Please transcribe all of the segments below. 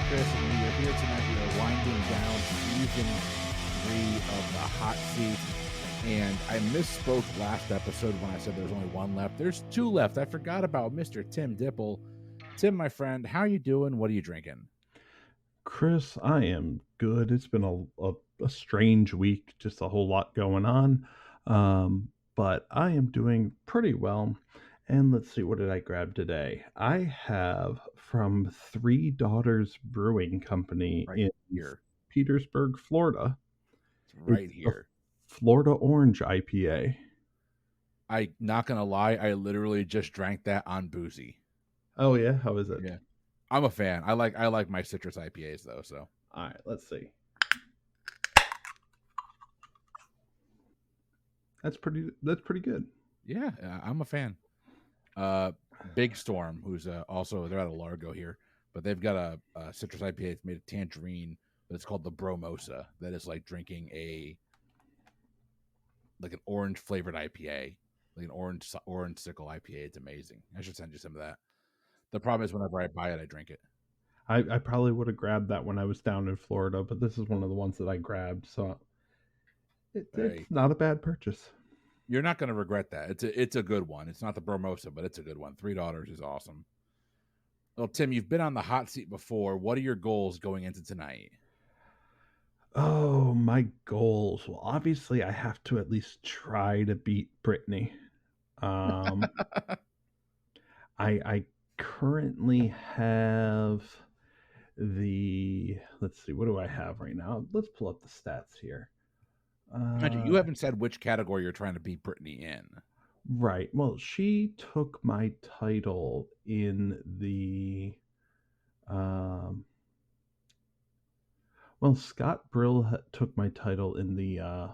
Chris, and we are here tonight. We are winding down season 3 of the Hot Seat. And I misspoke last episode when I said there's only one left. There's 2 left. I forgot about Mr. Tim Dippel. Tim, my friend, how are you doing? What are you drinking? Chris, I am good. It's been a strange week, just a whole lot going on. But I am doing pretty well. And let's see, what did I grab today? I have from Three Daughters Brewing Company Right in here. Petersburg, Florida. It's right It's the here. Florida Orange IPA. I not gonna lie, I literally just drank that on Boozy. Oh yeah, how is it? Yeah. I'm a fan. I like my citrus IPAs though, so. All right, let's see. That's pretty good. Yeah, I'm a fan. Big Storm, who's also, they're out of Largo here, but they've got a citrus IPA. It's made of tangerine, but it's called the Bromosa. That is like drinking an orange flavored IPA, like an orange sickle IPA. It's amazing. I should send you some of that. The problem is whenever I buy it, I drink it. I probably would have grabbed that when I was down in Florida, but this is one of the ones that I grabbed, so it's not a bad purchase. You're not going to regret that. It's a good one. It's not the Bromosa, but it's a good one. Three Daughters is awesome. Well, Tim, you've been on the hot seat before. What are your goals going into tonight? Oh, my goals. Well, obviously, I have to at least try to beat Brittany. I currently have let's see, what do I have right now? Let's pull up the stats here. You haven't said which category you're trying to beat Brittany in. Right. Well, she took my title in Scott Brill took my title in the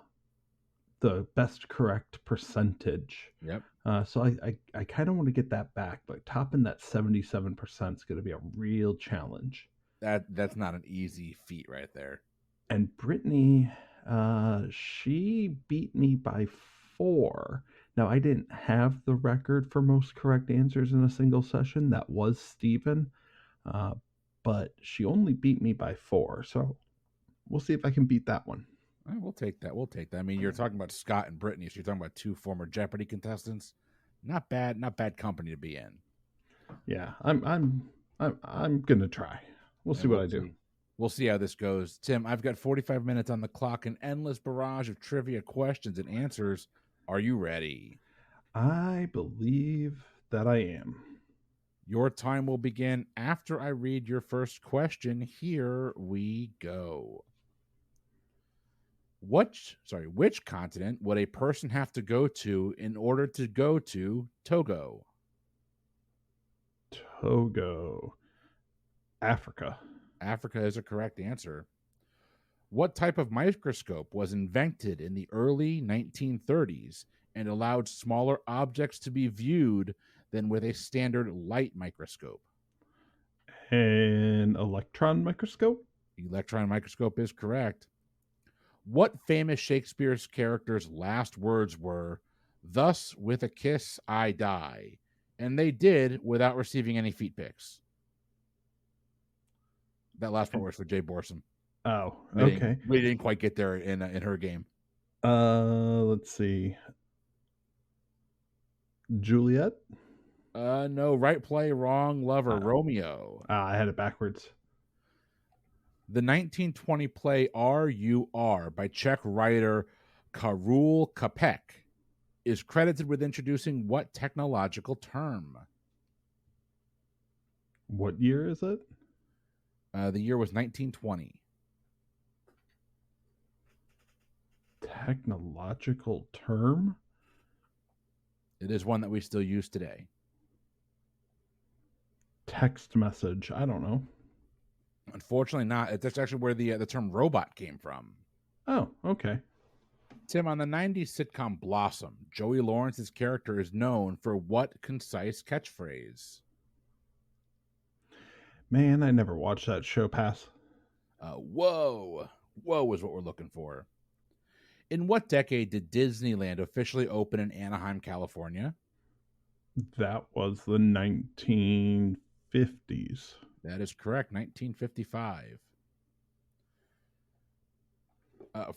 best correct percentage. Yep. So I kind of want to get that back, but topping that 77% is going to be a real challenge. That's not an easy feat right there. And Brittany, she beat me by 4. Now, I didn't have the record for most correct answers in a single session. That was Steven. But she only beat me by 4. So we'll see if I can beat that one. All right, we'll take that. I mean, you're talking about Scott and Brittany, so you're talking about 2 former Jeopardy contestants. Not bad company to be in. Yeah, I'm gonna try. We'll see what I do. We'll see how this goes. Tim, I've got 45 minutes on the clock, an endless barrage of trivia questions and answers. Are you ready? I believe that I am. Your time will begin after I read your first question. Here we go. Which continent would a person have to go to in order to go to Togo? Togo. Africa. Africa is a correct answer. What type of microscope was invented in the early 1930s and allowed smaller objects to be viewed than with a standard light microscope? An electron microscope? Electron microscope is correct. What famous Shakespeare's character's last words were, "Thus with a kiss I die," and they did without receiving any feet pics? That last part was for Jay Borson. Oh, okay. We didn't quite get there in her game. Let's see. Juliet? No, right play, wrong lover, Romeo. I had it backwards. The 1920 play R.U.R. by Czech writer Karol Čapek is credited with introducing what technological term? What year is it? The year was 1920. Technological term? It is one that we still use today. Text message. I don't know. Unfortunately not. That's actually where the term robot came from. Oh, okay. Tim, on the 90s sitcom Blossom, Joey Lawrence's character is known for what concise catchphrase? Man, I never watched that show. Pass. Whoa. Whoa is what we're looking for. In what decade did Disneyland officially open in Anaheim, California? That was the 1950s. That is correct, 1955.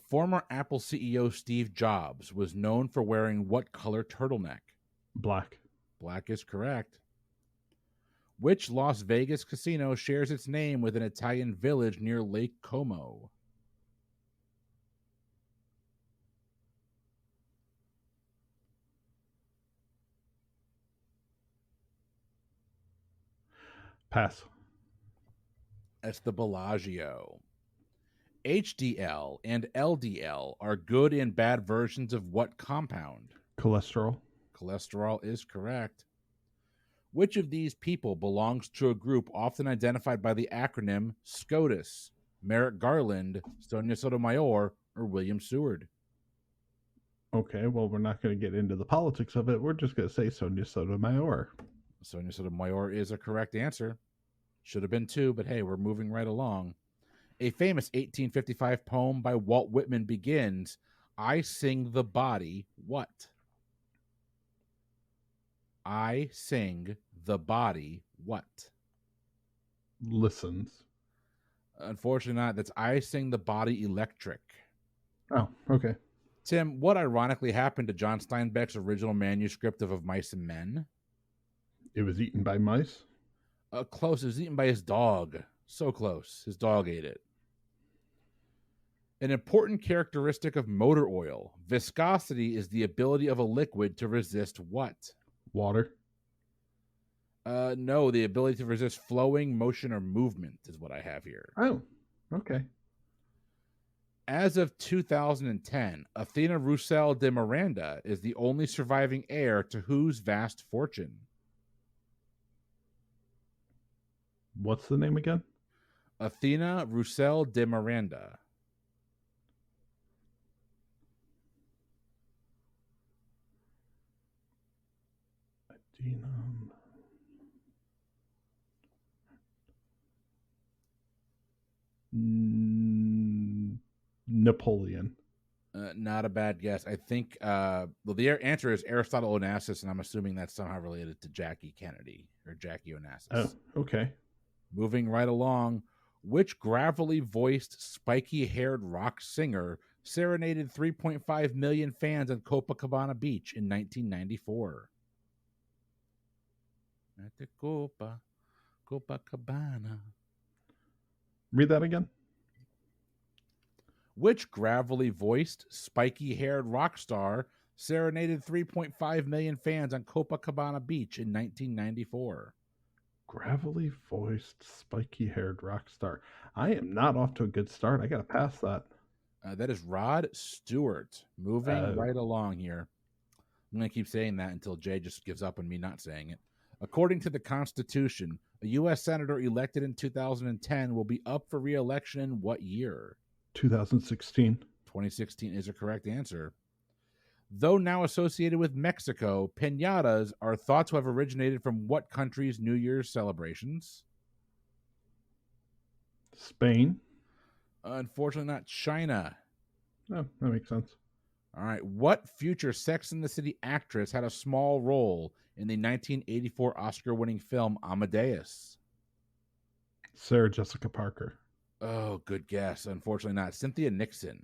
Former Apple CEO Steve Jobs was known for wearing what color turtleneck? Black. Black is correct. Which Las Vegas casino shares its name with an Italian village near Lake Como? Pass. That's the Bellagio. HDL and LDL are good and bad versions of what compound? Cholesterol. Cholesterol is correct. Which of these people belongs to a group often identified by the acronym SCOTUS? Merrick Garland, Sonia Sotomayor, or William Seward? Okay, well, we're not going to get into the politics of it. We're just going to say Sonia Sotomayor. Sonia Sotomayor is a correct answer. Should have been two, but hey, we're moving right along. A famous 1855 poem by Walt Whitman begins, I sing the body what? I sing the body what? Listens. Unfortunately not. That's I sing the body electric. Oh, okay. Tim, what ironically happened to John Steinbeck's original manuscript of Mice and Men? It was eaten by mice? Close. It was eaten by his dog. So close. His dog ate it. An important characteristic of motor oil, viscosity, is the ability of a liquid to resist what? Water? No, the ability to resist flowing, motion, or movement is what I have here. Oh, okay. As of 2010, Athena Roussel de Miranda is the only surviving heir to whose vast fortune? What's the name again? Athena Roussel de Miranda. Napoleon. Not a bad guess. I think the answer is Aristotle Onassis, and I'm assuming that's somehow related to Jackie Kennedy or Jackie Onassis. Oh, okay. Moving right along, which gravelly voiced, spiky haired rock singer serenaded 3.5 million fans on Copacabana Beach in 1994? At the Copacabana. Read that again. Which gravelly voiced, spiky haired rock star serenaded 3.5 million fans on Copacabana Beach in 1994? Gravelly voiced, spiky haired rock star. I am not off to a good start. I got to pass that. That is Rod Stewart. Moving right along here. I'm going to keep saying that until Jay just gives up on me not saying it. According to the Constitution, a U.S. Senator elected in 2010 will be up for re-election in what year? 2016. 2016 is a correct answer. Though now associated with Mexico, piñatas are thought to have originated from what country's New Year's celebrations? Spain. Unfortunately, not China. Oh, that makes sense. All right. What future Sex and the City actress had a small role in the 1984 Oscar-winning film Amadeus? Sarah Jessica Parker. Oh, good guess. Unfortunately not. Cynthia Nixon.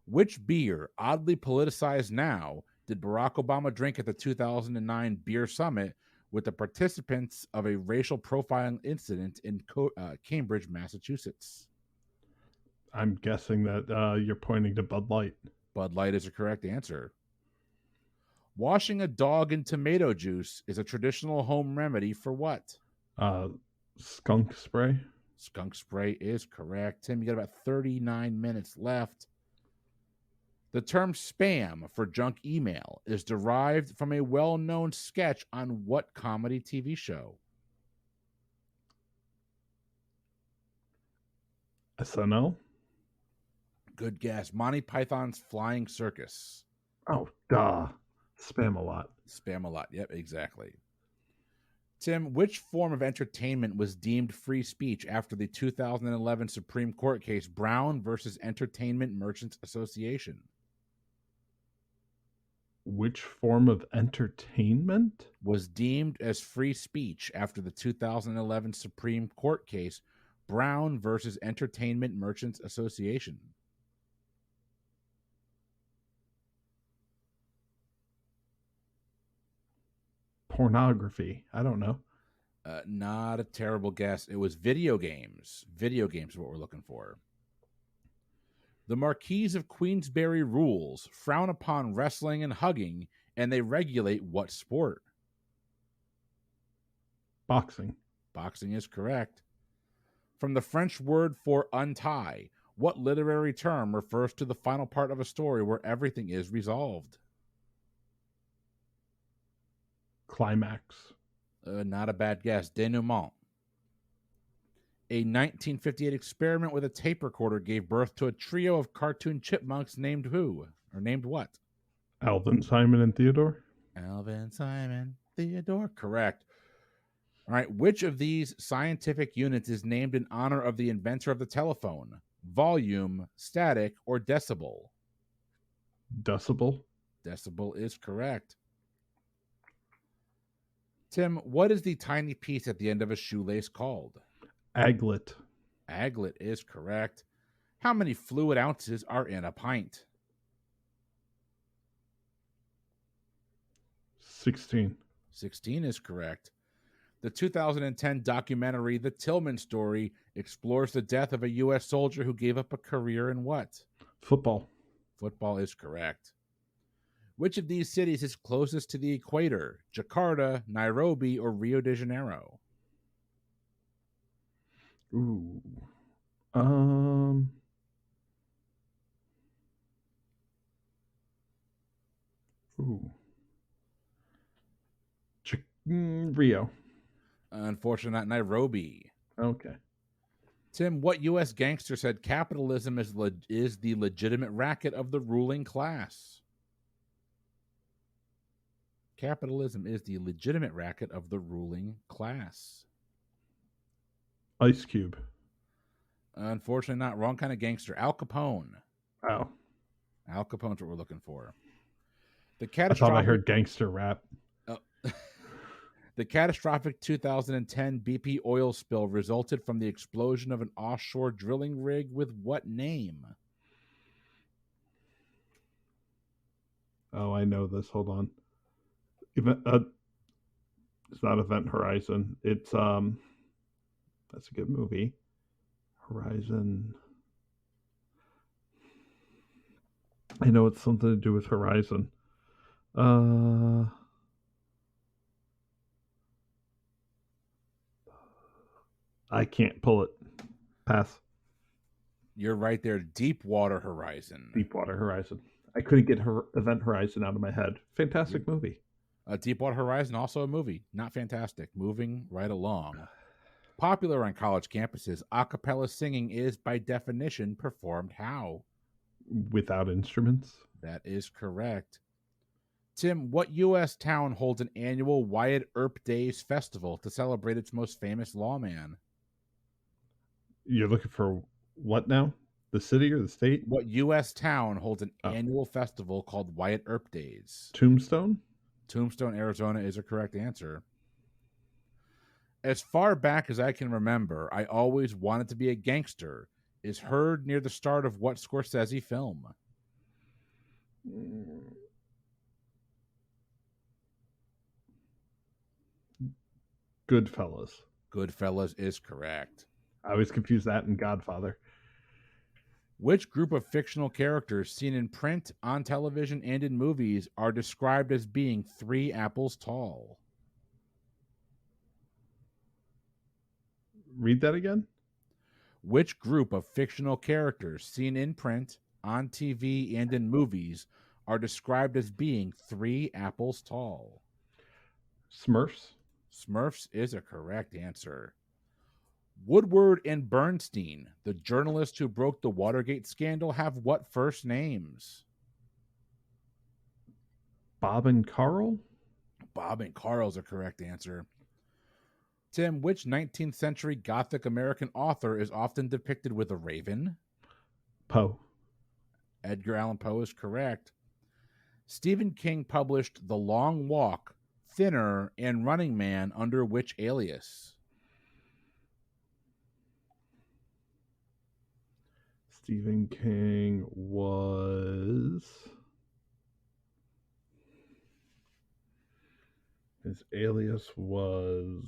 Which beer, oddly politicized now, did Barack Obama drink at the 2009 Beer Summit with the participants of a racial profiling incident in Cambridge, Massachusetts? I'm guessing that you're pointing to Bud Light. Bud Light is a correct answer. Washing a dog in tomato juice is a traditional home remedy for what? Skunk spray. Skunk spray is correct. Tim, you got about 39 minutes left. The term spam for junk email is derived from a well-known sketch on what comedy TV show? SNL. Good guess. Monty Python's Flying Circus. Oh, duh. Spam-A-Lot. Spam-A-Lot. Yep, exactly. Tim, which form of entertainment was deemed free speech after the 2011 Supreme Court case Brown versus Entertainment Merchants Association? Which form of entertainment? Was deemed as free speech after the 2011 Supreme Court case Brown versus Entertainment Merchants Association? Pornography. I don't know. Not a terrible guess. It was video games. Video games is what we're looking for. The Marquis of Queensberry rules frown upon wrestling and hugging, and they regulate what sport? Boxing. Boxing is correct. From the French word for untie, what literary term refers to the final part of a story where everything is resolved? Climax. Not a bad guess. Denouement. A 1958 experiment with a tape recorder gave birth to a trio of cartoon chipmunks named who? Or named what? Alvin, Simon, and Theodore. Alvin, Simon, Theodore. Correct. All right. Which of these scientific units is named in honor of the inventor of the telephone? Volume, static, or decibel? Decibel. Decibel is correct. Tim, what is the tiny piece at the end of a shoelace called? Aglet. Aglet is correct. How many fluid ounces are in a pint? 16. 16 is correct. The 2010 documentary The Tillman Story explores the death of a U.S. soldier who gave up a career in what? Football. Football is correct. Which of these cities is closest to the equator? Jakarta, Nairobi, or Rio de Janeiro? Ooh. Ooh. Rio. Unfortunately, not Nairobi. Okay. Tim, what U.S. gangster said capitalism is the legitimate racket of the ruling class? Capitalism is the legitimate racket of the ruling class. Ice Cube. Unfortunately, not. Wrong kind of gangster. Al Capone. Oh. Al Capone's what we're looking for. I thought I heard gangster rap. The catastrophic 2010 BP oil spill resulted from the explosion of an offshore drilling rig with what name? Oh, I know this. Hold on. It's not Event Horizon. It's that's a good movie. Horizon. I know it's something to do with Horizon. I can't pull it. Pass. You're right there. Deepwater Horizon. Deepwater Horizon. I couldn't get Event Horizon out of my head. Fantastic movie. Deepwater Horizon, also a movie. Not fantastic. Moving right along. Popular on college campuses, a cappella singing is, by definition, performed how? Without instruments? That is correct. Tim, what U.S. town holds an annual Wyatt Earp Days festival to celebrate its most famous lawman? You're looking for what now? The city or the state? What U.S. town holds an annual festival called Wyatt Earp Days? Tombstone? Tombstone, Arizona is a correct answer. As far back as I can remember, I always wanted to be a gangster is heard near the start of what Scorsese film? Goodfellas. Goodfellas is correct. I always confuse that and Godfather. Which group of fictional characters seen in print, on television, and in movies are described as being 3 apples tall? Read that again? Which group of fictional characters seen in print, on TV, and in movies are described as being 3 apples tall? Smurfs. Smurfs is a correct answer. Woodward and Bernstein, the journalists who broke the Watergate scandal, have what first names? Bob and Carl? Bob and Carl's a correct answer. Tim, which 19th century Gothic American author is often depicted with a raven? Poe. Edgar Allan Poe is correct. Stephen King published The Long Walk, Thinner, and Running Man under which alias? Stephen King his alias was,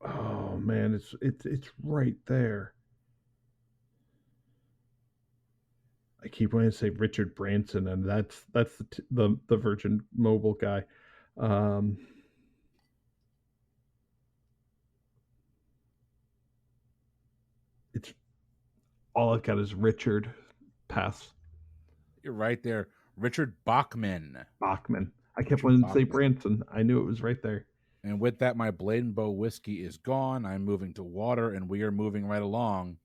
oh man, it's right there. I keep wanting to say Richard Branson, and that's the Virgin Mobile guy. It's all I've got is Richard. Pass. You're right there. Richard Bachman. Bachman. I kept wanting to say Branson. I knew it was right there. And with that, my Blade and Bow whiskey is gone. I'm moving to water, and we are moving right along.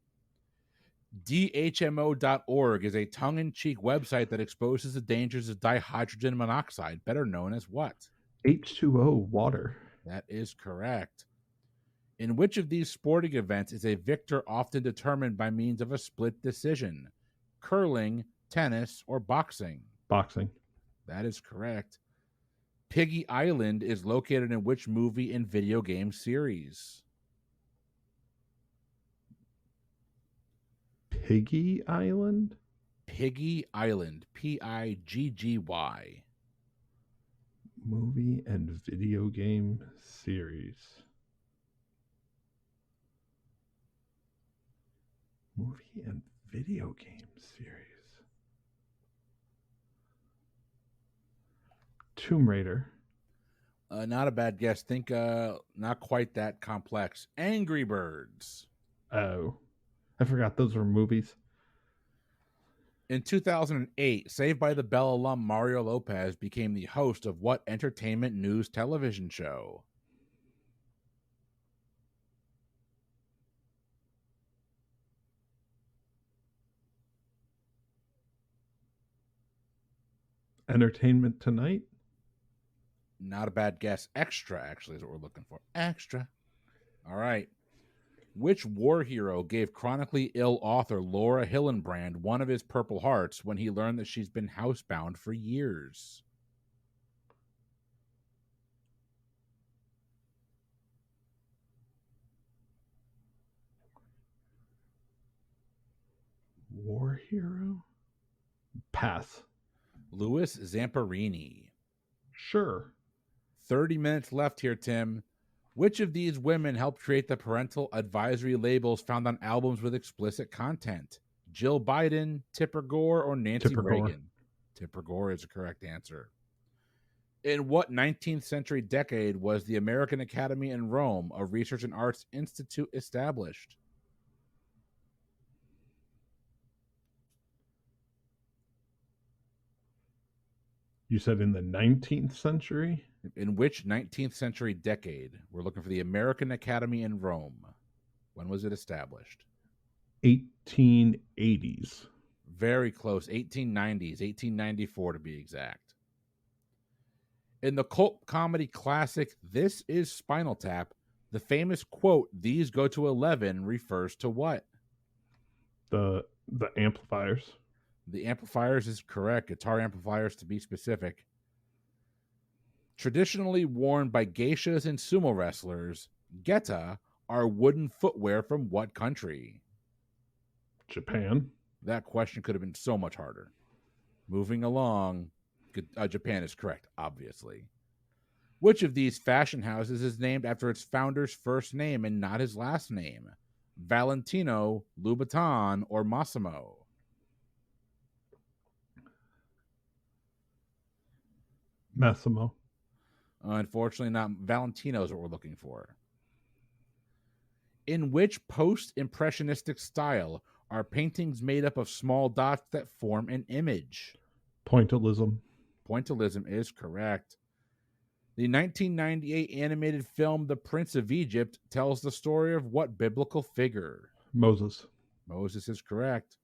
DHMO.org is a tongue-in-cheek website that exposes the dangers of dihydrogen monoxide, better known as what? H2O, water. That is correct. In which of these sporting events is a victor often determined by means of a split decision? Curling, tennis, or boxing? Boxing. That is correct. Piggy Island is located in which movie and video game series? Piggy Island? Piggy Island. Piggy. Movie and video game series. Movie and video game series. Tomb Raider. Not a bad guess. Think not quite that complex. Angry Birds. Oh, I forgot those were movies. In 2008, Saved by the Bell alum Mario Lopez became the host of what entertainment news television show? Entertainment Tonight? Not a bad guess. Extra, actually, is what we're looking for. Extra. All right. Which war hero gave chronically ill author Laura Hillenbrand one of his Purple Hearts when he learned that she's been housebound for years? War hero? Pass. Louis Zamperini. Sure. 30 minutes left here, Tim. Which of these women helped create the parental advisory labels found on albums with explicit content? Jill Biden, Tipper Gore, or Nancy Reagan? Tipper Gore is the correct answer. In what 19th century decade was the American Academy in Rome, a research and arts institute, established? You said in the 19th century? In which 19th century decade? We're looking for the American Academy in Rome. When was it established? 1880s. Very close. 1890s. 1894 to be exact. In the cult comedy classic This Is Spinal Tap, the famous quote, "These go to 11," refers to what? The amplifiers. The amplifiers is correct. Guitar amplifiers, to be specific. Traditionally worn by geishas and sumo wrestlers, geta are wooden footwear from what country? Japan. That question could have been so much harder. Moving along, Japan is correct, obviously. Which of these fashion houses is named after its founder's first name and not his last name? Valentino, Louboutin, or Massimo? Massimo. Unfortunately, not. Valentino is what we're looking for. In which post-impressionistic style are paintings made up of small dots that form an image? Pointillism. Pointillism is correct. The 1998 animated film The Prince of Egypt tells the story of what biblical figure? Moses. Moses is correct.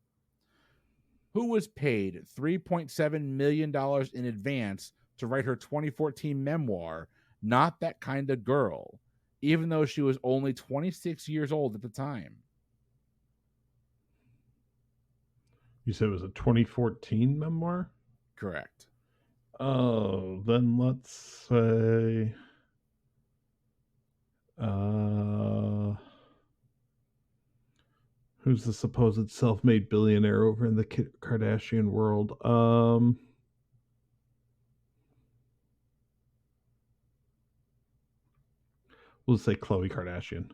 Who was paid $3.7 million in advance to write her 2014 memoir, Not That Kind of Girl, even though she was only 26 years old at the time? You said it was a 2014 memoir? Correct. Oh, then let's say who's the supposed self-made billionaire over in the Kardashian world? We'll say Khloe Kardashian.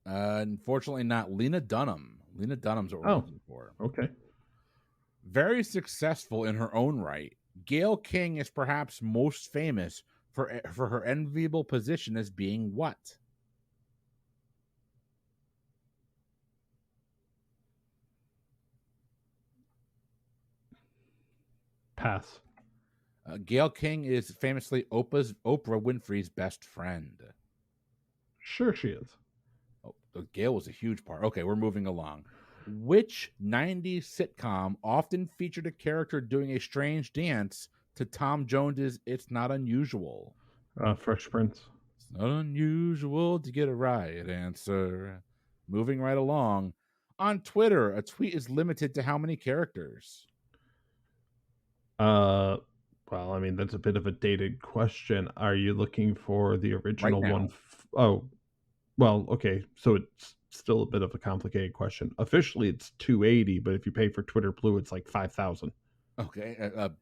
Unfortunately, not. Lena Dunham. Lena Dunham's what we're looking for. Okay. Very successful in her own right, Gayle King is perhaps most famous for her enviable position as being what? Pass. Gayle King is famously Oprah Winfrey's best friend. Sure she is. Oh, Gayle was a huge part. Okay, we're moving along. Which 90s sitcom often featured a character doing a strange dance to Tom Jones's It's Not Unusual? Fresh Prince. It's not unusual to get a right answer. Moving right along. On Twitter, a tweet is limited to how many characters? Well, I mean, that's a bit of a dated question. Are you looking for the original now. one? Oh, well, okay. So it's still a bit of a complicated question. Officially, it's 280, but if you pay for Twitter Blue, it's like 5,000. Okay.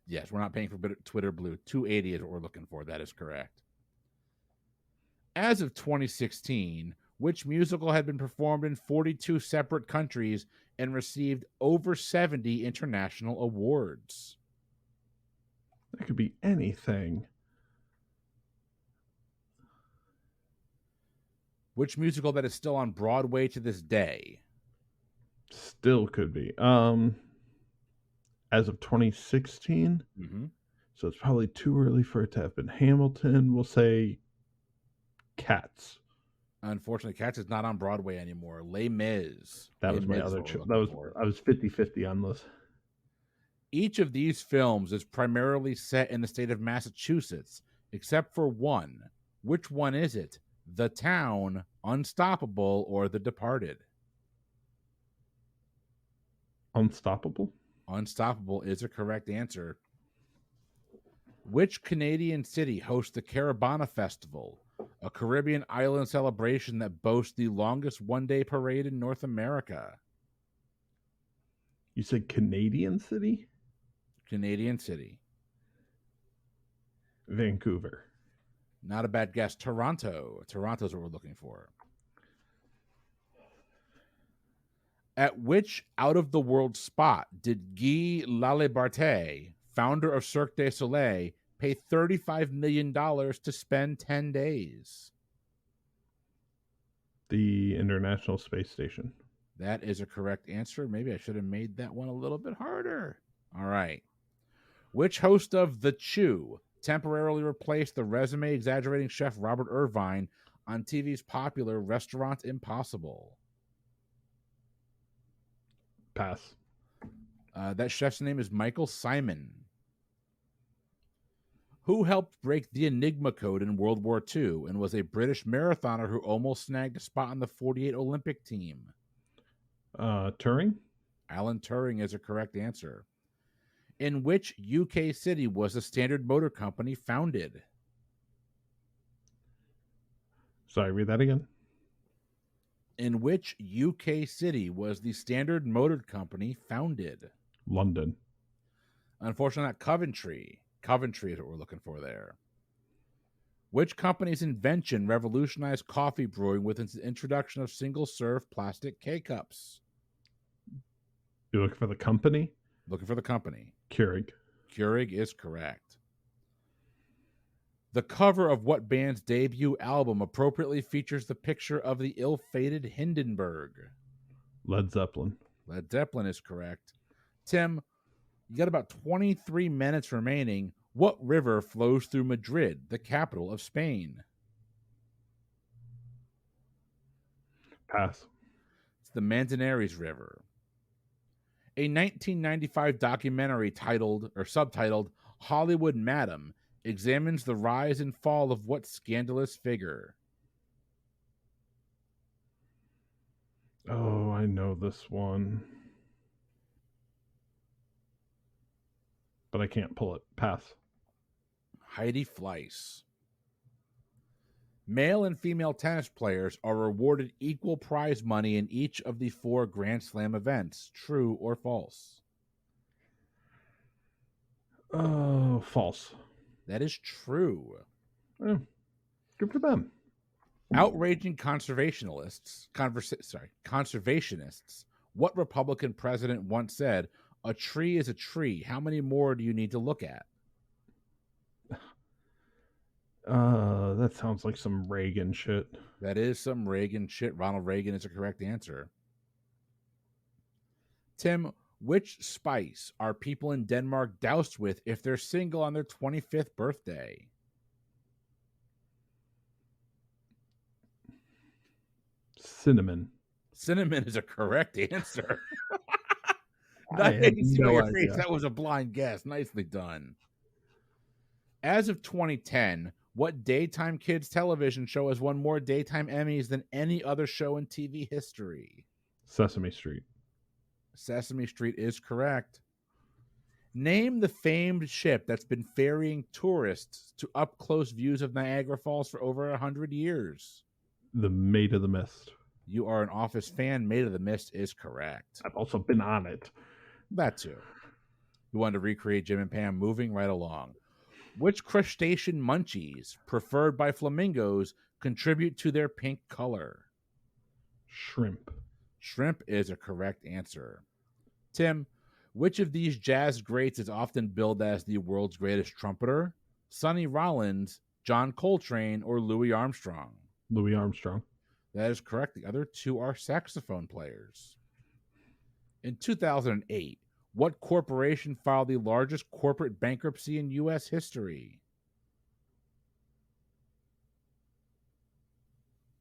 Yes, we're not paying for Twitter Blue. 280 is what we're looking for. That is correct. As of 2016, which musical had been performed in 42 separate countries and received over 70 international awards? That could be anything. Which musical that is still on Broadway to this day? Still could be. As of 2016, so it's probably too early for it to have been Hamilton. We'll say Cats. Unfortunately, Cats is not on Broadway anymore. Les Mis. That was my other choice. I was 50-50 on this. Each of these films is primarily set in the state of Massachusetts, except for one. Which one is it? The Town, Unstoppable, or The Departed? Unstoppable? Unstoppable is a correct answer. Which Canadian city hosts the Caravana Festival, a Caribbean island celebration that boasts the longest one-day parade in North America? You said Canadian city? Canadian city. Vancouver. Not a bad guess. Toronto. Toronto's what we're looking for. At which out-of-the-world spot did Guy Laliberte, founder of Cirque du Soleil, pay $35 million to spend 10 days? The International Space Station. That is a correct answer. Maybe I should have made that one a little bit harder. All right. Which host of The Chew temporarily replaced the resume-exaggerating chef Robert Irvine on TV's popular Restaurant Impossible? Pass. That chef's name is Michael Simon. Who helped break the Enigma code in World War II and was a British marathoner who almost snagged a spot on the 48 Olympic team? Turing? Alan Turing is a correct answer. In which UK city was the Standard Motor Company founded? Sorry, read that again. In which UK city was the Standard Motor Company founded? London. Unfortunately, not Coventry. Coventry is what we're looking for there. Which company's invention revolutionized coffee brewing with its introduction of single-serve plastic K-cups? You're looking for the company? Looking for the company. Keurig. Keurig is correct. The cover of what band's debut album appropriately features the picture of the ill-fated Hindenburg? Led Zeppelin. Led Zeppelin is correct. Tim, you got about 23 minutes remaining. What river flows through Madrid, the capital of Spain? Pass. It's the Manzanares River. A 1995 documentary subtitled Hollywood Madam examines the rise and fall of what scandalous figure? Oh, I know this one. But I can't pull it. Pass. Heidi Fleiss. Male and female tennis players are rewarded equal prize money in each of the 4 Grand Slam events. True or false? False. That is true. Good for them. Outraging conservationists. What Republican president once said, "A tree is a tree. How many more do you need to look at?" That sounds like some Reagan shit. That is some Reagan shit. Ronald Reagan is the correct answer. Tim, which spice are people in Denmark doused with if they're single on their 25th birthday? Cinnamon. Cinnamon is a correct answer. I had no idea. That was a blind guess. Nicely done. As of 2010, what daytime kids television show has won more daytime Emmys than any other show in TV history? Sesame Street. Sesame Street is correct. Name the famed ship that's been ferrying tourists to up-close views of Niagara Falls for over 100 years. The Maid of the Mist. You are an Office fan. Maid of the Mist is correct. I've also been on it. That too. You wanted to recreate Jim and Pam. Moving right along. Which crustacean munchies, preferred by flamingos, contribute to their pink color? Shrimp. Shrimp is a correct answer. Tim, which of these jazz greats is often billed as the world's greatest trumpeter? Sonny Rollins, John Coltrane, or Louis Armstrong? Louis Armstrong. That is correct. The other 2 are saxophone players. In 2008, what corporation filed the largest corporate bankruptcy in U.S. history?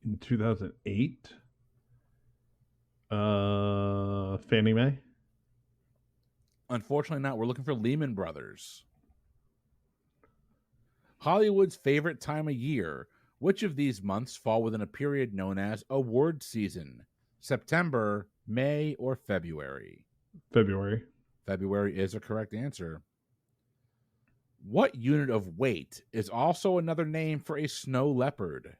In 2008? Fannie Mae? Unfortunately not. We're looking for Lehman Brothers. Hollywood's favorite time of year. Which of these months fall within a period known as award season? September, May, or February? February. February is a correct answer. What unit of weight is also another name for a snow leopard?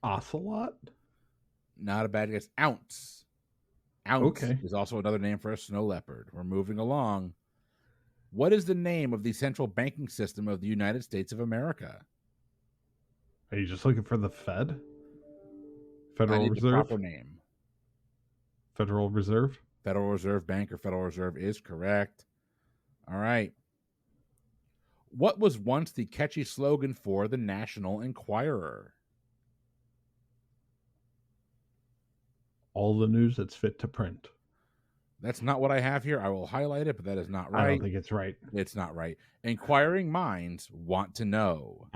Ocelot? Not a bad guess. Ounce. Ounce is also another name for a snow leopard. We're moving along. What is the name of the central banking system of the United States of America? Are you just looking for the Fed? Federal Reserve? The proper name. Federal Reserve? Federal Reserve Bank or Federal Reserve is correct. All right. What was once the catchy slogan for the National Enquirer? All the news that's fit to print. That's not what I have here. I will highlight it, but that is not right. I don't think it's right. It's not right. Inquiring minds want to know.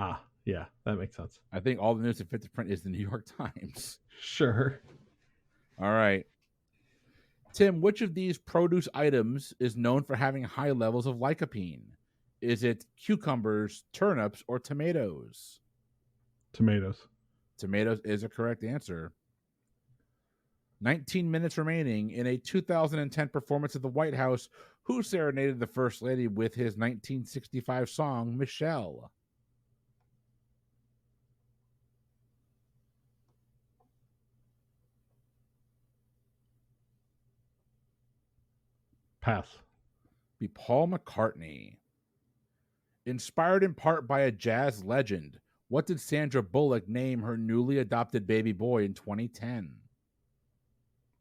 Yeah, that makes sense. I think all the news that fit to print is the New York Times. Sure. All right. Tim, which of these produce items is known for having high levels of lycopene? Is it cucumbers, turnips, or tomatoes? Tomatoes. Tomatoes is a correct answer. 19 minutes remaining in a 2010 performance at the White House. Who serenaded the First Lady with his 1965 song, Michelle? Pass. Be Paul McCartney. Inspired in part by a jazz legend, what did Sandra Bullock name her newly adopted baby boy in 2010?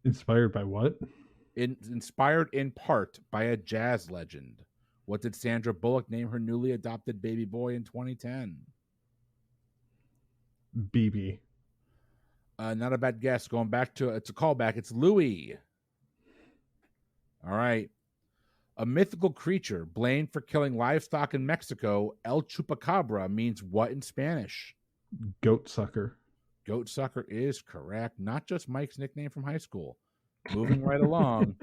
Inspired by what? Inspired in part by a jazz legend. What did Sandra Bullock name her newly adopted baby boy in 2010? BB. Not a bad guess. Going back to it's a callback. It's Louis. All right. A mythical creature blamed for killing livestock in Mexico, El Chupacabra, means what in Spanish? Goat sucker. Goat sucker is correct. Not just Mike's nickname from high school. Moving right along.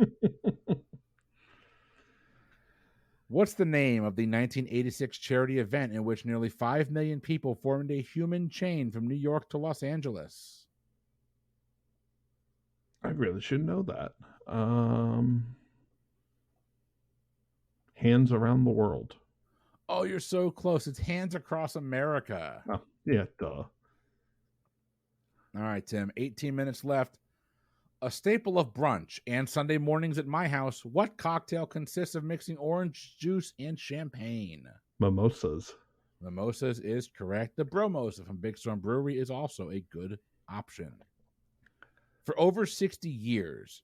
What's the name of the 1986 charity event in which nearly 5 million people formed a human chain from New York to Los Angeles? I really should know that. Hands Around the World. Oh, you're so close. It's Hands Across America. Oh, yeah, duh. All right, Tim. 18 minutes left. A staple of brunch and Sunday mornings at my house, what cocktail consists of mixing orange juice and champagne? Mimosas. Mimosas is correct. The Bromosa from Big Storm Brewery is also a good option. For over 60 years,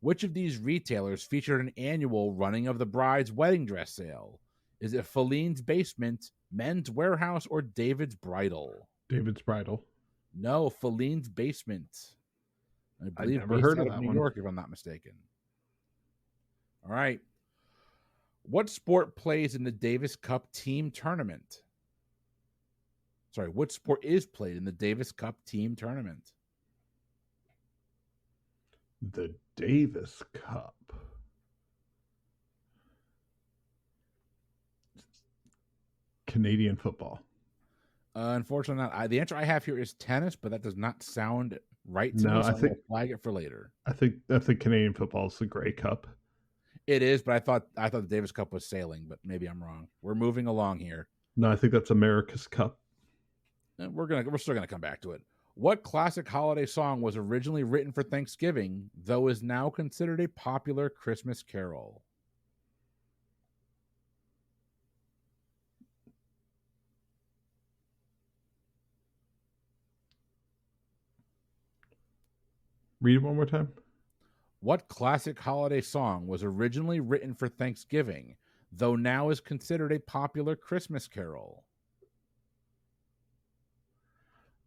which of these retailers featured an annual running of the bride's wedding dress sale? Is it Feline's Basement, Men's Warehouse, or David's Bridal? David's Bridal. No, Feline's Basement. I believe never based heard out of of that New one. York, if I'm not mistaken. All right. What sport plays in the Davis Cup team tournament? Sorry, what sport is played in the Davis Cup team tournament? The Davis Cup. Canadian football. Unfortunately, not. The answer I have here is tennis, but that does not sound right to No, me, so I I'm think- going to flag it for later. I think Canadian football is the Grey Cup. It is, but I thought the Davis Cup was sailing, but maybe I'm wrong. We're moving along here. No, I think that's America's Cup. We're still gonna come back to it. What classic holiday song was originally written for Thanksgiving, though is now considered a popular Christmas carol? Read it one more time. What classic holiday song was originally written for Thanksgiving, though now is considered a popular Christmas carol?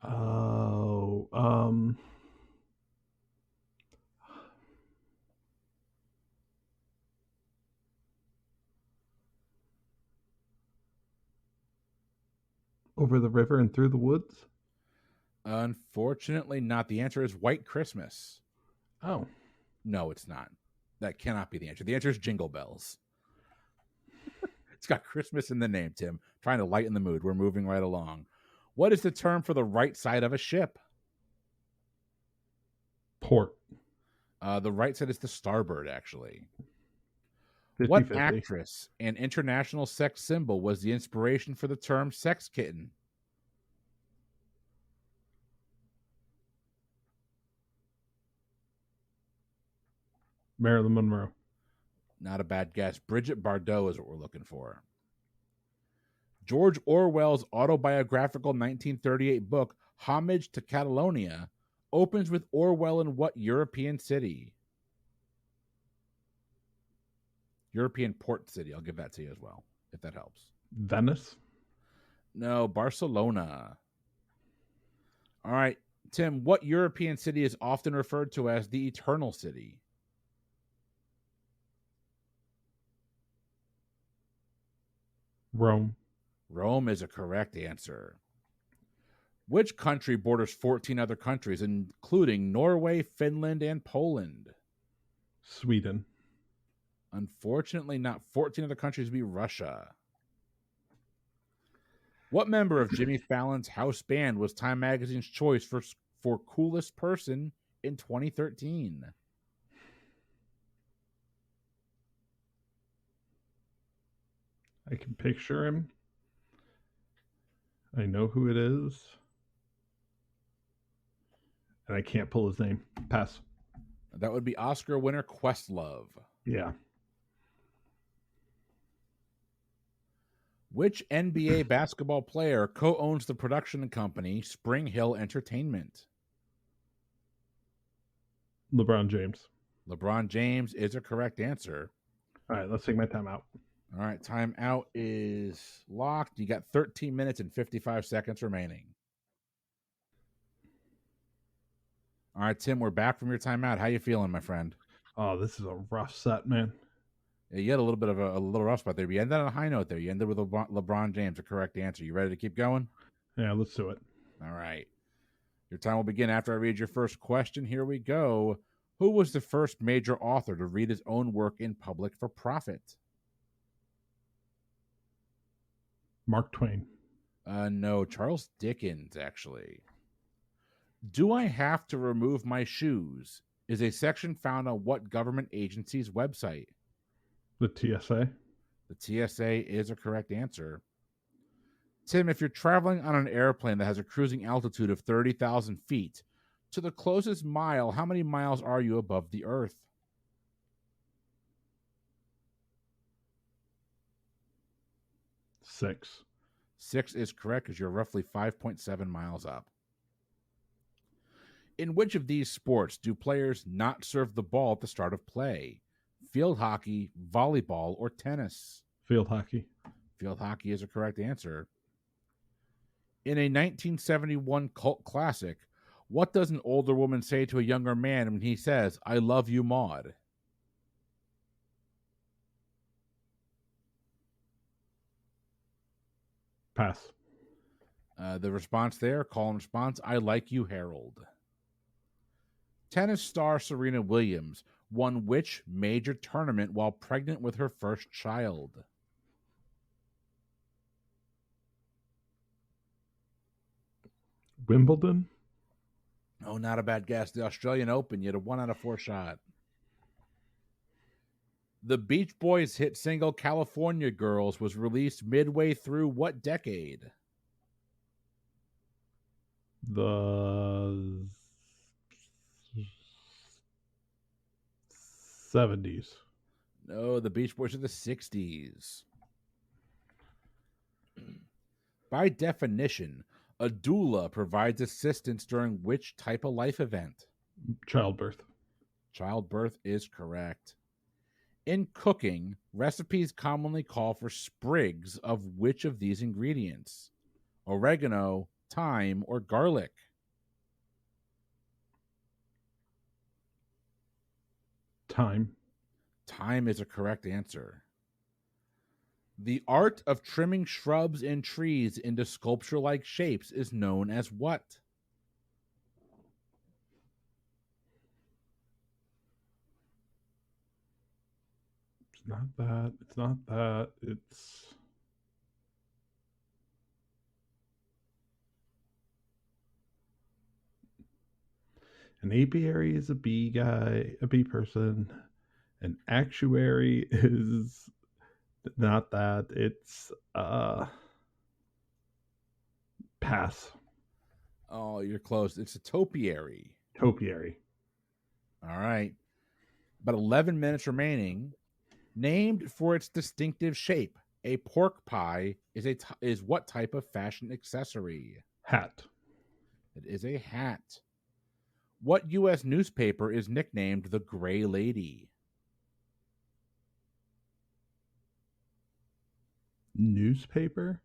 Oh, Over the River and Through the Woods? Unfortunately, not. The answer is White Christmas. Oh. No, it's not. That cannot be the answer. The answer is Jingle Bells. It's got Christmas in the name, Tim. Trying to lighten the mood. We're moving right along. What is the term for the right side of a ship? Port. The right side is the starboard, actually. 50-50. What actress and international sex symbol was the inspiration for the term sex kitten? Marilyn Monroe. Not a bad guess. Bridget Bardot is what we're looking for. George Orwell's autobiographical 1938 book, Homage to Catalonia, opens with Orwell in what European city? European port city. I'll give that to you as well, if that helps. Venice. No, Barcelona. All right, Tim, what European city is often referred to as the Eternal City? Rome. Rome is a correct answer. Which country borders 14 other countries, including Norway, Finland, and Poland? Sweden. Unfortunately, not 14 other countries would be Russia. What member of Jimmy Fallon's house band was Time Magazine's choice for coolest person in 2013? I can picture him. I know who it is. And I can't pull his name. Pass. That would be Oscar winner Questlove. Yeah. Which NBA basketball player co-owns the production company Spring Hill Entertainment? LeBron James. LeBron James is a correct answer. All right, let's take my time out. All right, time out is locked. You got 13 minutes and 55 seconds remaining. All right, Tim, we're back from your timeout. How you feeling, my friend? Oh, this is a rough set, man. Yeah, you had a little bit of a little rough spot there, but you ended on a high note there. You ended with LeBron James, a correct answer. You ready to keep going? Yeah, let's do it. All right. Your time will begin after I read your first question. Here we go. Who was the first major author to read his own work in public for profit? Mark Twain. No, Charles Dickens, actually. Do I have to remove my shoes? Is a section found on what government agency's website? The TSA. The TSA is a correct answer. Tim, if you're traveling on an airplane that has a cruising altitude of 30,000 feet, to the closest mile, how many miles are you above the Earth? 6. 6 is correct because you're roughly 5.7 miles up. In which of these sports do players not serve the ball at the start of play? Field hockey, volleyball, or tennis? Field hockey. Field hockey is a correct answer. In a 1971 cult classic, what does an older woman say to a younger man when he says, "I love you, Maud"? Pass. The response there, call and response, "I like you, Harold." Tennis star Serena Williams won which major tournament while pregnant with her first child? Wimbledon. Oh, not a bad guess. The Australian Open. You had a 1 out of 4 shot. The Beach Boys' hit single "California Girls" was released midway through what decade? The 70s. No, the Beach Boys are the 60s. By definition, a doula provides assistance during which type of life event? Childbirth. Childbirth is correct. In cooking, recipes commonly call for sprigs of which of these ingredients? Oregano, thyme, or garlic? Time. Thyme is a correct answer. The art of trimming shrubs and trees into sculpture-like shapes is known as what? It's not that. It's not that. It's an apiary is a bee guy, a bee person. An actuary is not that. It's pass. Oh, you're close. It's a topiary. Topiary. All right. About 11 minutes remaining. Named for its distinctive shape, a pork pie is what type of fashion accessory? Hat. It is a hat. What U.S. newspaper is nicknamed the Gray Lady? Newspaper?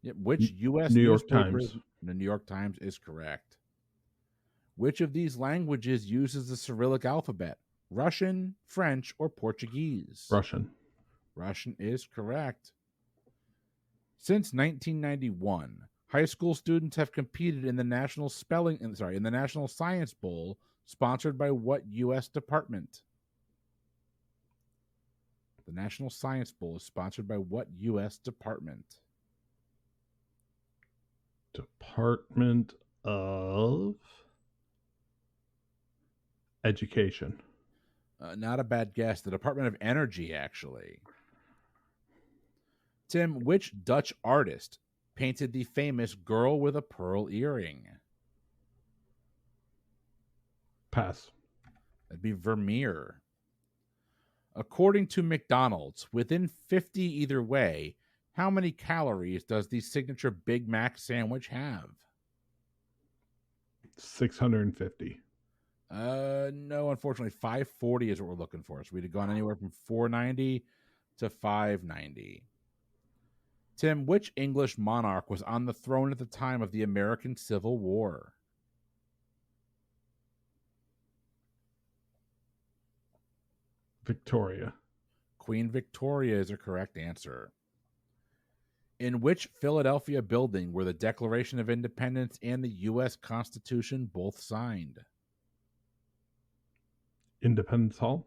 Yep. Which U.S. New York newspaper? Times. The New York Times is correct. Which of these languages uses the Cyrillic alphabet? Russian, French, or Portuguese? Russian. Russian is correct. Since 1991, high school students have competed in the National Science Bowl, sponsored by what U.S. department? The National Science Bowl is sponsored by what U.S. department? Department of Education. Not a bad guess. The Department of Energy, actually. Tim, which Dutch artist painted the famous Girl with a Pearl Earring? Pass. That'd be Vermeer. According to McDonald's, within 50 either way, how many calories does the signature Big Mac sandwich have? 650. No, unfortunately, 540 is what we're looking for. So we'd have gone anywhere from 490 to 590. Tim, which English monarch was on the throne at the time of the American Civil War? Victoria. Queen Victoria is a correct answer. In which Philadelphia building were the Declaration of Independence and the U.S. Constitution both signed? Independence Hall.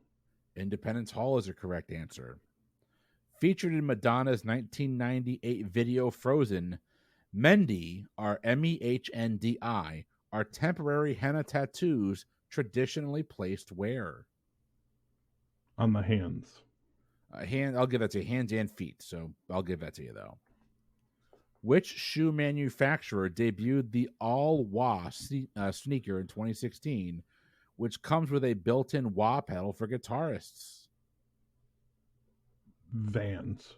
Independence Hall is a correct answer. Featured in Madonna's 1998 video Frozen, Mendi, or Mehndi, are temporary henna tattoos traditionally placed where? On the hands. I'll give that to you. Hands and feet. So I'll give that to you, though. Which shoe manufacturer debuted the all-wah sneaker in 2016, which comes with a built-in wah pedal for guitarists? Vans.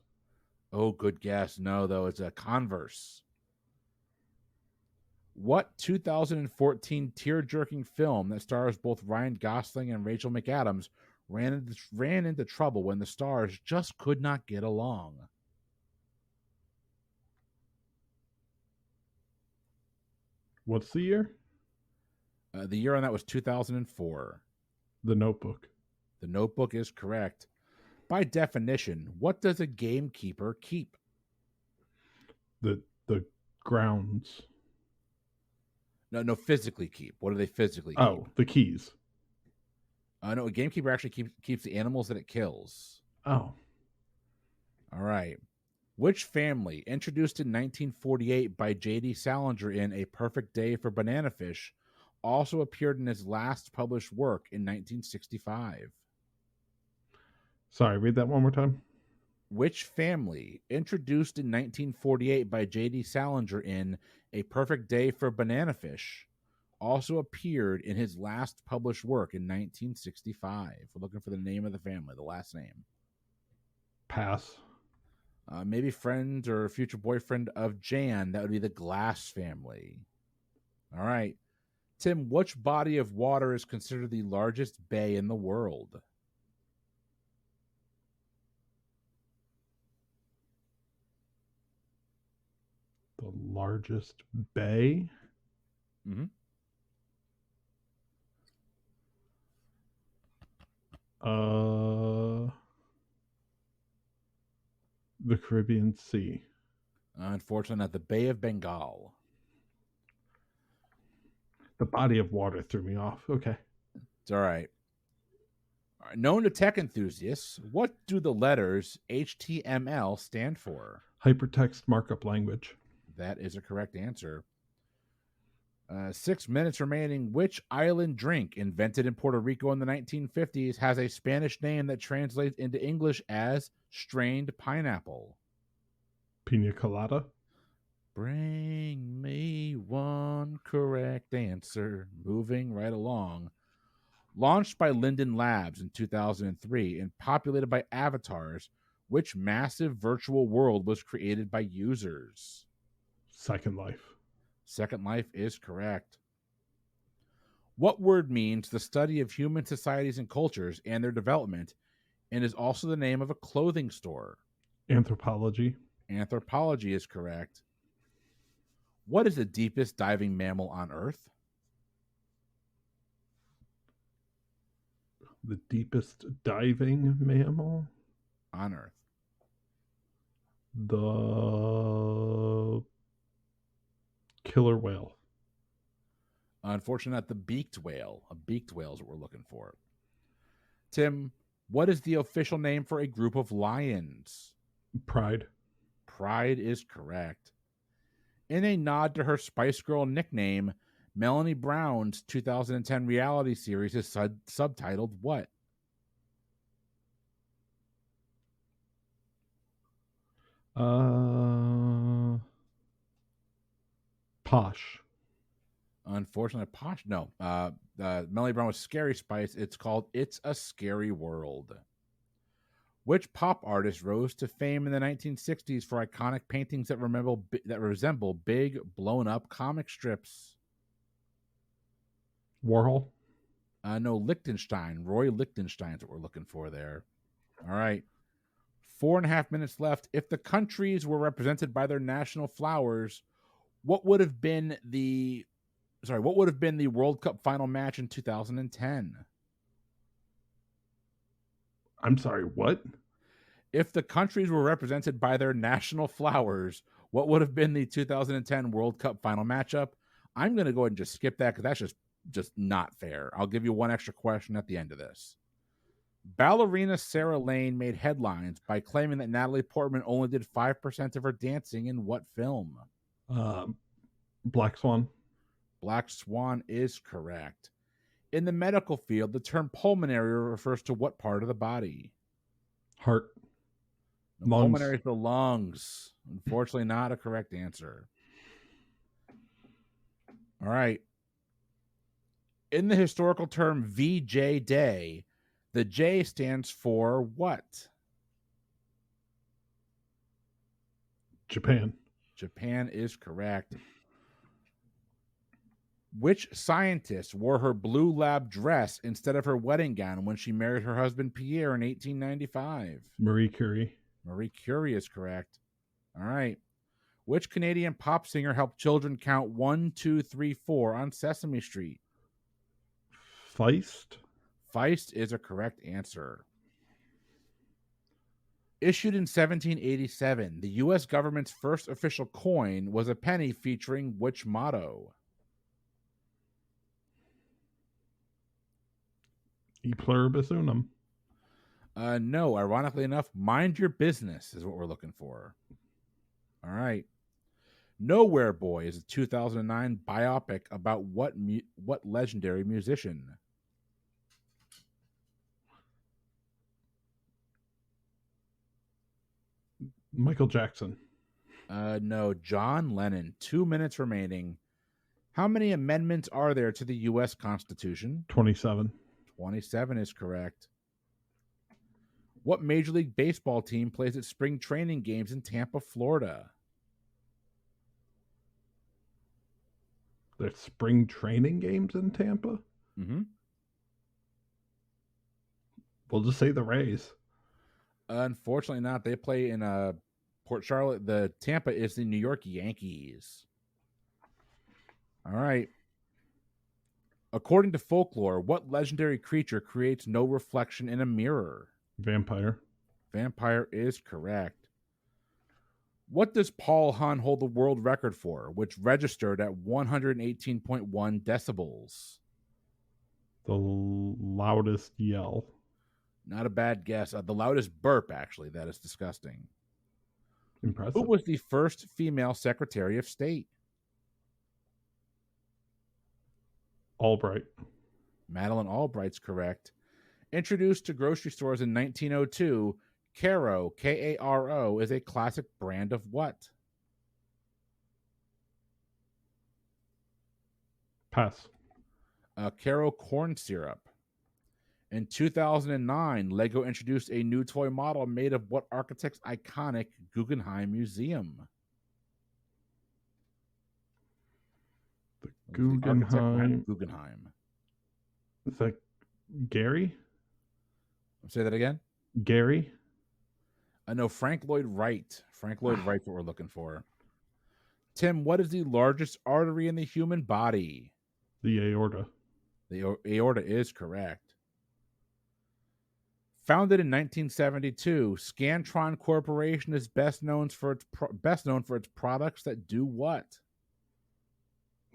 Oh, good guess. No, though. It's a Converse. What 2014 tear-jerking film that stars both Ryan Gosling and Rachel McAdams ran into trouble when the stars just could not get along? What's the year? The year on that was 2004. The Notebook. The Notebook is correct. By definition, what does a gamekeeper keep? The grounds. No, physically keep. What do they physically keep? Oh, the keys. No, a gamekeeper actually keeps the animals that it kills. Oh. All right. Which family, introduced in 1948 by J.D. Salinger in A Perfect Day for Banana Fish, also appeared in his last published work in 1965? Sorry, read that one more time. Which family, introduced in 1948 by J.D. Salinger in A Perfect Day for Banana Fish, also appeared in his last published work in 1965? We're looking for the name of the family, the last name. Pass. Maybe friend or future boyfriend of Jan. That would be the Glass family. All right. Tim, which body of water is considered the largest bay in the world? The largest bay? Mm-hmm. The Caribbean Sea. Unfortunately, not the Bay of Bengal. The body of water threw me off. Okay. It's all right. Known to tech enthusiasts, what do the letters HTML stand for? Hypertext Markup Language. That is a correct answer. 6 minutes remaining. Which island drink invented in Puerto Rico in the 1950s has a Spanish name that translates into English as strained pineapple? Pina Colada. Bring me one correct answer. Moving right along. Launched by Linden Labs in 2003 and populated by avatars, which massive virtual world was created by users? Second Life. Second Life is correct. What word means the study of human societies and cultures and their development, and is also the name of a clothing store? Anthropology. Anthropology is correct. What is the deepest diving mammal on Earth? The deepest diving mammal? On Earth. The killer whale. Unfortunately, not the beaked whale. A beaked whale is what we're looking for. Tim, what is the official name for a group of lions? Pride. Pride is correct. In a nod to her Spice Girl nickname, Melanie Brown's 2010 reality series is subtitled what? Posh. Unfortunately, Posh. No. Melanie Brown was Scary Spice. It's called It's a Scary World. Which pop artist rose to fame in the 1960s for iconic paintings that resemble big, blown-up comic strips? Warhol. No, Lichtenstein. Roy Lichtenstein is what we're looking for there. All right. 4.5 minutes left. If the countries were represented by their national flowers, what would have been the World Cup final match in 2010? I'm sorry, what? If the countries were represented by their national flowers, what would have been the 2010 World Cup final matchup? I'm going to go ahead and just skip that because that's just not fair. I'll give you one extra question at the end of this. Ballerina Sarah Lane made headlines by claiming that Natalie Portman only did 5% of her dancing in what film? Black Swan. Black Swan is correct. In the medical field, the term pulmonary refers to what part of the body? Heart. No, Lungs. pulmonary is the lungs. Unfortunately, not a correct answer. All right. In the historical term VJ Day, the J stands for what? Japan. Japan is correct. Which scientist wore her blue lab dress instead of her wedding gown when she married her husband Pierre in 1895? Marie Curie. Marie Curie is correct. All right. Which Canadian pop singer helped children count 1, 2, 3, 4 on Sesame Street? Feist. Feist is a correct answer. Issued in 1787, the U.S. government's first official coin was a penny featuring which motto? E pluribus unum. No, ironically enough, mind your business is what we're looking for. All right. Nowhere Boy is a 2009 biopic about what legendary musician? Michael Jackson. No, John Lennon. 2 minutes remaining. How many amendments are there to the U.S. Constitution? 27. 27 is correct. What Major League Baseball team plays its spring training games in Tampa, Florida? There's spring training games in Tampa? Mm-hmm. We'll just say the Rays. Unfortunately not. They play in Port Charlotte. The Tampa is the New York Yankees. All right. According to folklore, what legendary creature creates no reflection in a mirror? Vampire. Vampire is correct. What does Paul Hun hold the world record for, which registered at 118.1 decibels? The loudest yell. Not a bad guess. The loudest burp, actually. That is disgusting. Impressive. Who was the first female Secretary of State? Albright. Madeleine Albright's correct. Introduced to grocery stores in 1902, Karo, K-A-R-O, is a classic brand of what? Pass. Karo corn syrup. In 2009, Lego introduced a new toy model made of what architect's iconic Guggenheim Museum? The Guggenheim. Guggenheim. Is that Gary? Say that again? Gary? No, Frank Lloyd Wright. Frank Lloyd Wright's what we're looking for. Tim, what is the largest artery in the human body? The aorta. The aorta is correct. Founded in 1972, Scantron Corporation is best known for its products that do what?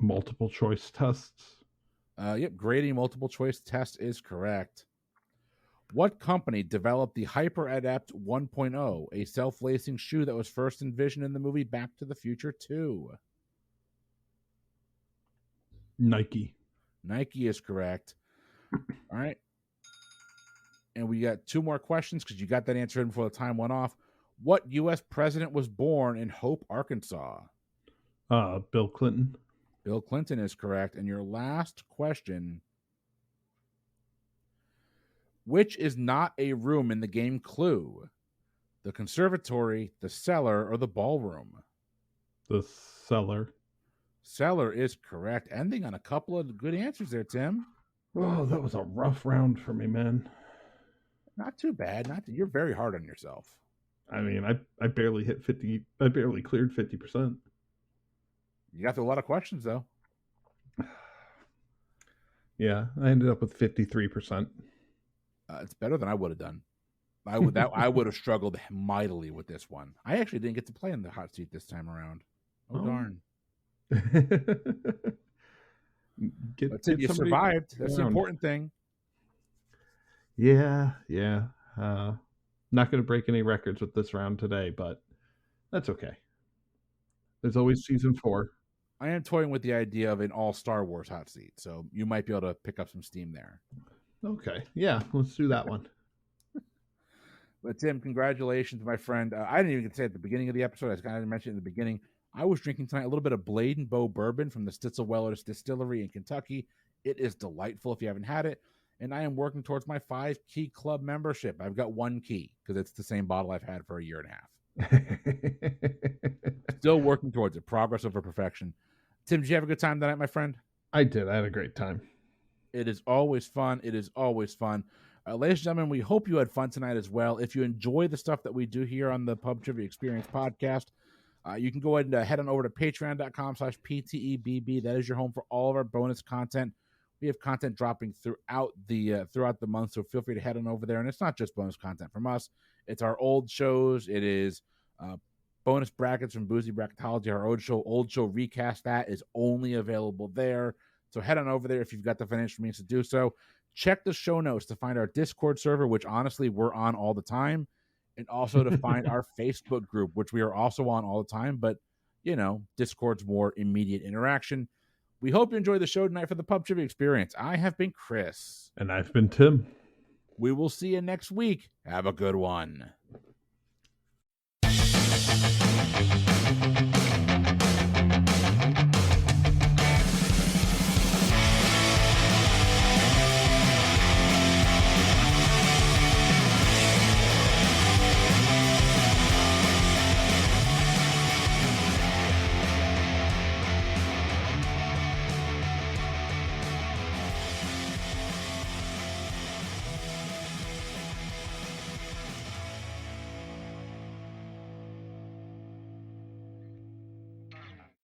Multiple choice tests. Yep, grading multiple choice test is correct. What company developed the Hyper Adapt 1.0, a self-lacing shoe that was first envisioned in the movie Back to the Future 2? Nike. Nike is correct. All right. And we got 2 more questions because you got that answer in before the time went off. What U.S. president was born in Hope, Arkansas? Bill Clinton. Bill Clinton is correct. And your last question: which is not a room in the game Clue? The conservatory, the cellar, or the ballroom? The cellar. Cellar is correct. Ending on a couple of good answers there, Tim. Oh, that was a rough round for me, man. Not too bad. You're very hard on yourself. I mean, I barely hit 50. I barely cleared 50%. You got through a lot of questions, though. Yeah, I ended up with 53%. It's better than I would have done. I would have struggled mightily with this one. I actually didn't get to play in the hot seat this time around. Oh. Darn! You survived. That's the important thing. Yeah. Not going to break any records with this round today, but that's okay. There's always season 4. I am toying with the idea of an all Star Wars hot seat, so you might be able to pick up some steam there. Okay. Yeah, let's do that one. But Tim, congratulations, my friend. I didn't even get to say at the beginning of the episode, I kind of mentioned in the beginning, I was drinking tonight a little bit of Blade and Bow bourbon from the Stitzelweller's Distillery in Kentucky. It is delightful if you haven't had it. And I am working towards my 5-key club membership. I've got 1 key because it's the same bottle I've had for a year and a half. Still working towards it. Progress over perfection. Tim, did you have a good time tonight, my friend? I did. I had a great time. It is always fun. It is always fun. Ladies and gentlemen, we hope you had fun tonight as well. If you enjoy the stuff that we do here on the Pub Trivia Experience podcast, you can go ahead and head on over to patreon.com/PTEBB. That is your home for all of our bonus content. We have content dropping throughout the month, so feel free to head on over there. And it's not just bonus content from us. It's our old shows. It is bonus brackets from Boozy Bracketology. Our old show recast that is only available there. So head on over there if you've got the financial means to do so. Check the show notes to find our Discord server, which honestly we're on all the time, and also to find our Facebook group, which we are also on all the time. But, Discord's more immediate interaction. We hope you enjoy the show tonight for the Pub Trivia Experience. I have been Chris. And I've been Tim. We will see you next week. Have a good one.